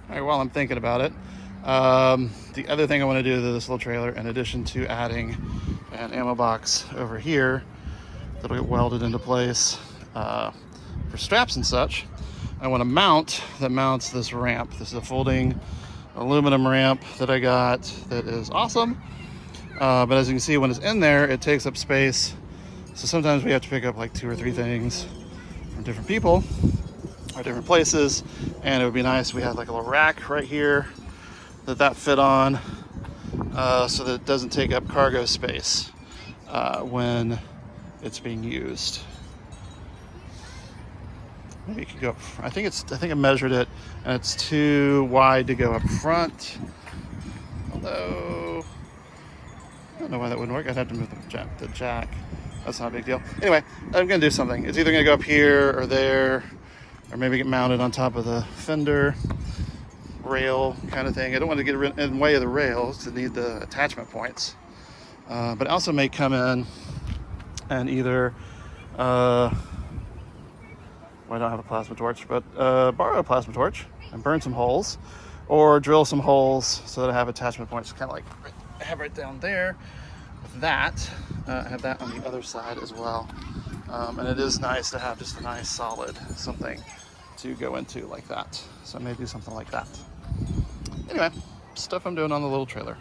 All right, while I'm thinking about it, the other thing I want to do to this little trailer, in addition to adding an ammo box over here that'll get welded into place for straps and such, I want a mount that mounts this ramp. This is a folding aluminum ramp that I got that is awesome. But as you can see, when it's in there, it takes up space. So sometimes we have to pick up like 2 or 3 things from different people or different places. And it would be nice if we had like a little rack right here that fit on, so that it doesn't take up cargo space when it's being used. Maybe it could go up. I think I measured it, and it's too wide to go up front. Although I don't know why that wouldn't work. I'd have to move the jack. That's not a big deal. Anyway, I'm gonna do something. It's either gonna go up here or there, or maybe get mounted on top of the fender rail kind of thing. I don't want to get in the way of the rails to need the attachment points. But it also may come in and either well, I don't have a plasma torch, but borrow a plasma torch and burn some holes, or drill some holes so that I have attachment points, kind of like I have right down there. With that, I have that on the other side as well. And it is nice to have just a nice solid something to go into like that. So I may do something like that. Anyway, stuff I'm doing on the little trailer.